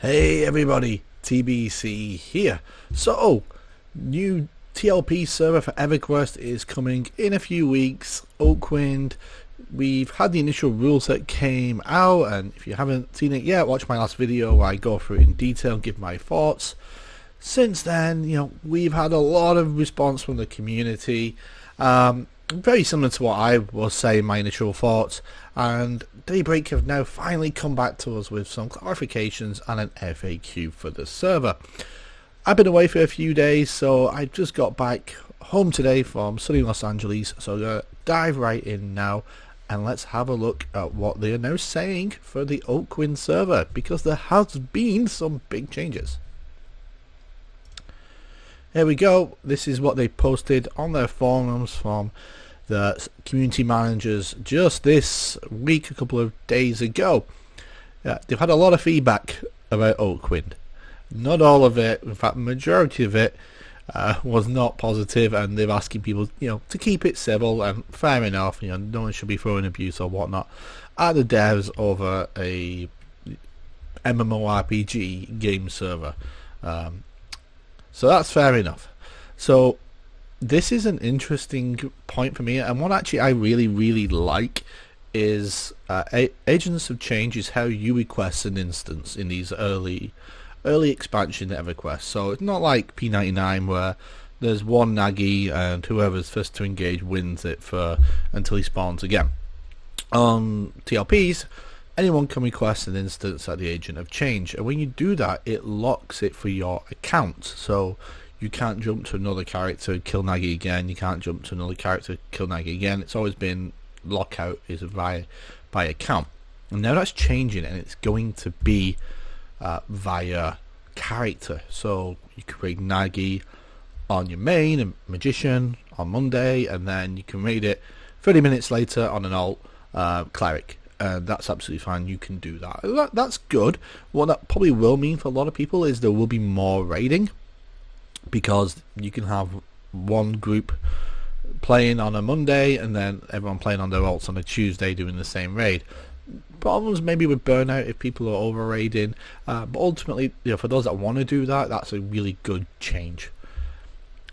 Hey everybody, TBC here. So, new TLP server for Everquest is coming in a few weeks. Oakwynd. We've had the initial rules that came out, and if you haven't seen it yet, watch my last video where I go through it in detail and give my thoughts. Since then, we've had a lot of response from the community. Very similar to what I was saying, my initial thoughts, and Daybreak have now finally come back to us with some clarifications and an FAQ for the server. I've been away for a few days, so I just got back home today from sunny Los Angeles, so I'm going to dive right in now and let's have a look at what they are now saying for the Oakwynd server, because there has been some big changes. Here we go. This is what they posted on their forums from the community managers just this week, a couple of days ago. They've had a lot of feedback about Oakwynd. Not all of it, in fact, majority of it was not positive, and they're asking people, to keep it civil, and fair enough. No one should be throwing abuse or whatnot at the devs over a MMORPG game server. So that's fair enough. So this is an interesting point for me, and what actually I really like is Agents of Change is how you request an instance in these early expansion EverQuest. So it's not like P99 where there's one Nagi and whoever's first to engage wins it until he spawns again. On TLPs, anyone can request an instance at the Agent of Change, and when you do that, it locks it for your account. So you can't jump to another character, kill Nagi again. You can't jump to another character, kill Nagi again. It's always been lockout is by account. And now that's changing, and it's going to be via character. So you can raid Nagi on your main and Magician on Monday, and then you can raid it 30 minutes later on an alt Cleric. That's absolutely fine. You can do that. That's good. What that probably will mean for a lot of people is there will be more raiding, because you can have one group playing on a Monday and then everyone playing on their alts on a Tuesday doing the same raid. Problems maybe with burnout if people are over raiding, but ultimately, for those that want to do that, that's a really good change.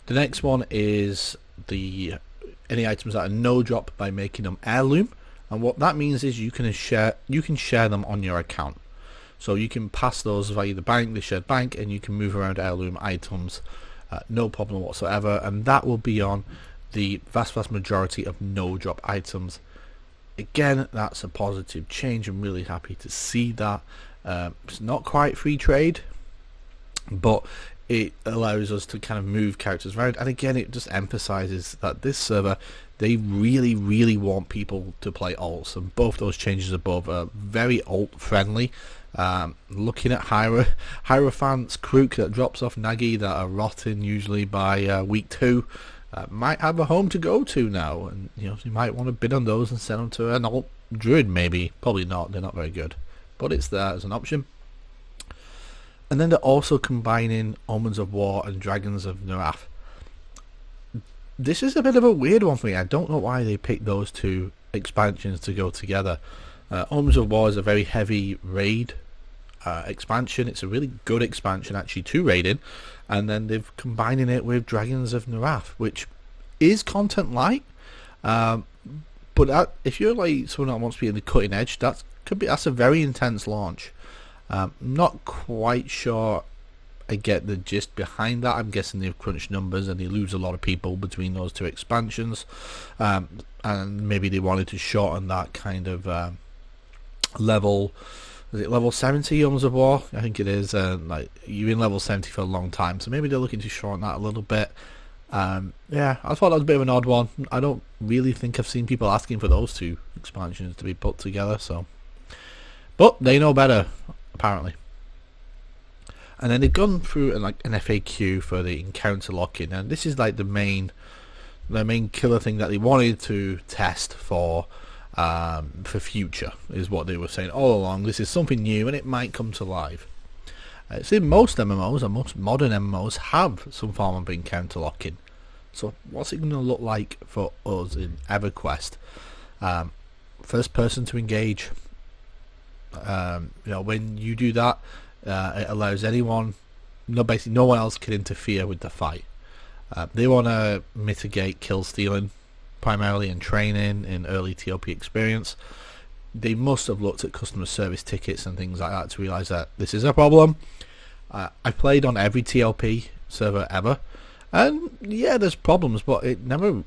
The next one is any items that are no drop by making them heirloom. And what that means is you can share them on your account. So you can pass those via the shared bank, and you can move around heirloom items, no problem whatsoever. And that will be on the vast majority of no drop items. Again, that's a positive change. I'm really happy to see that. It's not quite free trade, but it allows us to kind of move characters around. And again, it just emphasizes that this server, they really want people to play alts, and both those changes above are very alt friendly. Looking at Hierophant's Crook that drops off Nagi that are rotten usually by week 2, might have a home to go to now, and you might want to bid on those and send them to an alt druid maybe. Probably not, they're not very good, but it's there as an option. And then they're also combining Omens of War and Dragons of Narath. This is a bit of a weird one for me. I don't know why they picked those two expansions to go together. Omens of War is a very heavy raid expansion. It's a really good expansion actually to raiding, and then they're combining it with Dragons of Narath, which is content light. But if you're like someone that wants to be in the cutting edge, that's a very intense launch. Not quite sure I get the gist behind that. I'm guessing they've crunched numbers and they lose a lot of people between those two expansions, and maybe they wanted to shorten that kind of level. Is it level 70 Omens of War? I think it is. Like you're in level 70 for a long time, so maybe they're looking to shorten that a little bit. Yeah, I thought that was a bit of an odd one. I don't really think I've seen people asking for those two expansions to be put together. But they know better, apparently. And then they've gone through an FAQ for the encounter lock-in, and this is like the main killer thing that they wanted to test for future, is what they were saying all along. This is something new, and it might come to life. It's in most MMOs, and most modern MMOs have some form of encounter lock-in. So what's it going to look like for us in EverQuest? First person to engage. When you do that, It allows anyone, basically no one else can interfere with the fight. They want to mitigate kill stealing, primarily in training, in early TLP experience. They must have looked at customer service tickets and things like that to realise that this is a problem. I played on every TLP server ever, and yeah, there's problems, but it's never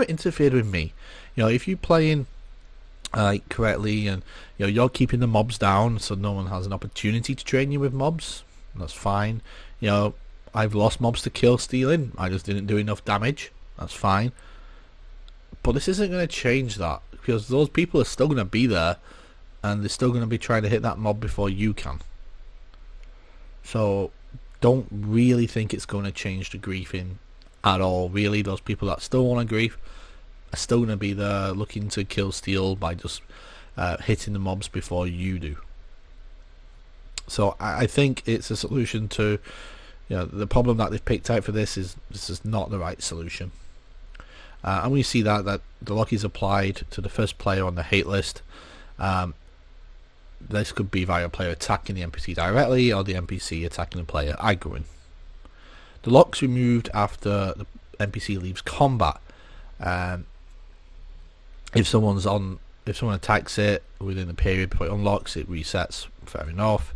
interfered with me. If you're playing correctly, and you're keeping the mobs down, so no one has an opportunity to train you with mobs, that's fine. I've lost mobs to kill stealing. I just didn't do enough damage. That's fine. But this isn't going to change that, because those people are still going to be there, and they're still going to be trying to hit that mob before you can. So don't really think it's going to change the griefing at all. Really, those people that still want to grief are still going to be there looking to kill steal by just hitting the mobs before you do. So I think it's a solution to the problem that they've picked out for this is not the right solution. And we see that the lock is applied to the first player on the hate list. This could be via a player attacking the NPC directly, or the NPC attacking the player aggroing. The lock's removed after the NPC leaves combat. If someone attacks it within the period before it unlocks, it resets. Fair enough.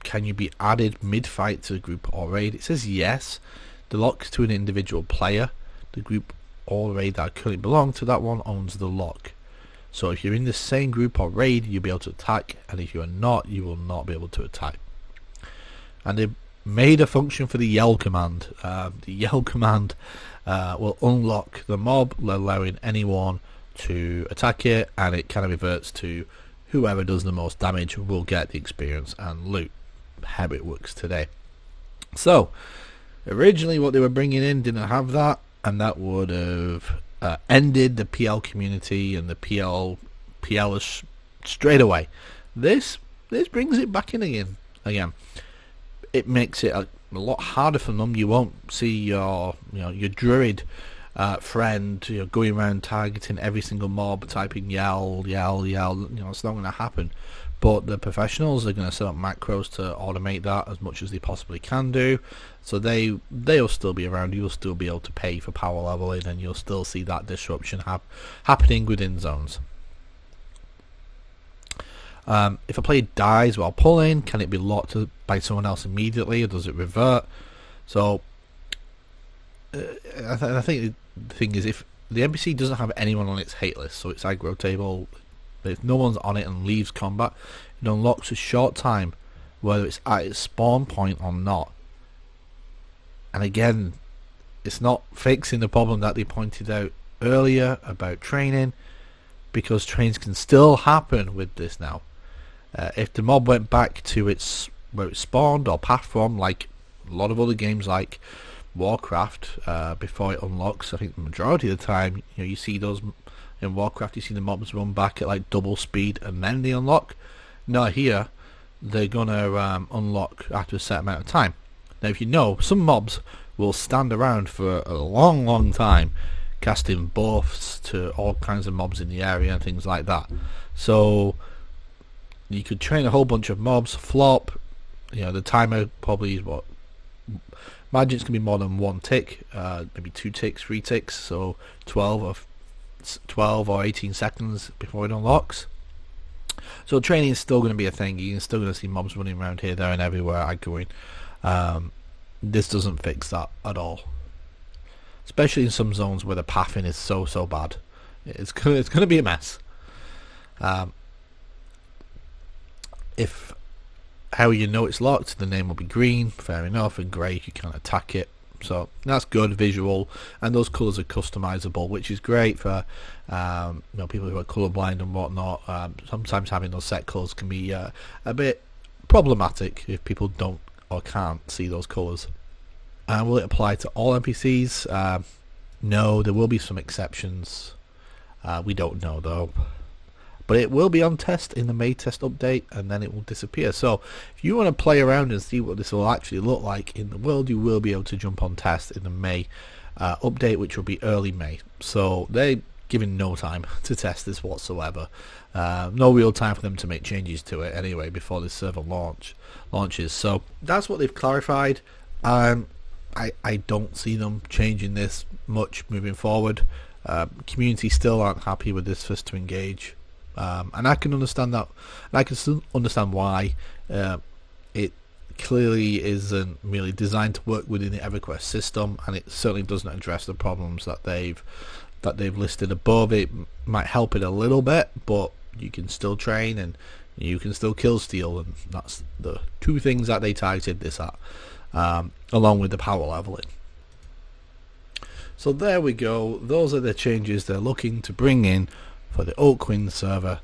Can you be added mid-fight to the group or raid? It says yes. The lock's to an individual player. The group or raid that currently belong to that one owns the lock. So if you're in the same group or raid, you'll be able to attack, and if you are not, you will not be able to attack. And they made a function for the yell command. The yell command will unlock the mob, allowing anyone to attack it, and it kind of reverts to whoever does the most damage will get the experience and loot. How it works today. So originally what they were bringing in didn't have that, and that would have ended the PL community and the PLers straight away. This brings it back in again. It makes it a lot harder for them. You won't see your druid friend going around targeting every single mob, typing yell. It's not going to happen. But the professionals are going to set up macros to automate that as much as they possibly can do. So they'll still be around. You'll still be able to pay for power leveling, and you'll still see that disruption happening within zones. If a player dies while pulling, can it be locked by someone else immediately, or does it revert? So I think the thing is, if the NPC doesn't have anyone on its hate list, so its aggro table, if no one's on it and leaves combat, it unlocks a short time, whether it's at its spawn point or not. And again, it's not fixing the problem that they pointed out earlier about training, because trains can still happen with this now. If the mob went back to where it spawned or path from, like a lot of other games like Warcraft, before it unlocks, I think the majority of the time, you see those in Warcraft, you see the mobs run back at like double speed and then they unlock. No, here they're gonna unlock after a set amount of time. Now, if some mobs will stand around for a long time, casting buffs to all kinds of mobs in the area and things like that. So you could train a whole bunch of mobs, flop. The timer probably is imagine it's gonna be more than one tick, maybe 2 ticks, 3 ticks, so 12 or 18 seconds before it unlocks. So training is still going to be a thing. You're still going to see mobs running around here, there and everywhere aggroing. This doesn't fix that at all, especially in some zones where the pathing is so bad. It's going to be a mess. If how it's locked, the name will be green, fair enough, and grey you can't attack it. So that's good visual, and those colours are customizable, which is great for people who are colourblind and whatnot. Sometimes having those set colours can be a bit problematic if people don't or can't see those colours. Will it apply to all NPCs? No, there will be some exceptions. We don't know though. But it will be on test in the May test update, and then it will disappear. So if you want to play around and see what this will actually look like in the world, you will be able to jump on test in the May update, which will be early May. So they given no time to test this whatsoever. No real time for them to make changes to it anyway before this server launches. So that's what they've clarified. I don't see them changing this much moving forward. Community still aren't happy with this first to engage, and I can understand that, and I can still understand why. It clearly isn't really designed to work within the Everquest system, and it certainly doesn't address the problems that they've listed above. It might help it a little bit, but you can still train and you can still kill steal, and that's the two things that they targeted this at, along with the power leveling. So there we go. Those are the changes they're looking to bring in for the Oakwynd server.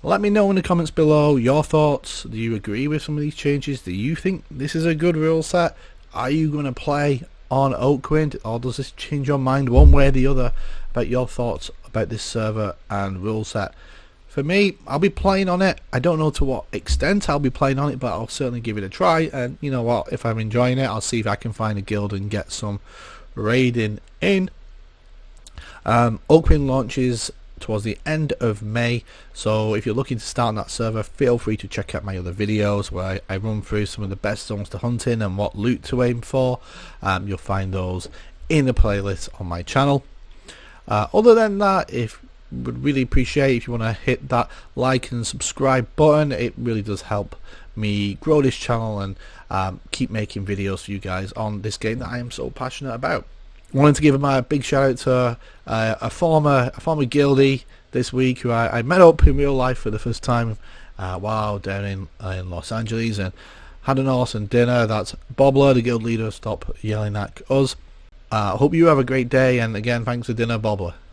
Let me know in the comments below your thoughts. Do you agree with some of these changes? Do you think this is a good rule set? Are you going to play on Oakwynd, or does this change your mind one way or the other about your thoughts about this server and rule set? For me, I'll be playing on it. I don't know to what extent I'll be playing on it, but I'll certainly give it a try. And you know what, if I'm enjoying it, I'll see if I can find a guild and get some raiding in. Oakwynd launches towards the end of May, so if you're looking to start on that server, feel free to check out my other videos where I run through some of the best zones to hunt in and what loot to aim for. You'll find those in the playlist on my channel. Other than that, would really appreciate if you want to hit that like and subscribe button. It really does help me grow this channel and keep making videos for you guys on this game that I am so passionate about. Wanted to give a big shout out to a former guildie this week who I met up in real life for the first time while down in Los Angeles, and had an awesome dinner. That's Bobbler, the guild leader. Stop yelling at us. Hope you have a great day, and again, thanks for dinner, Bobbler.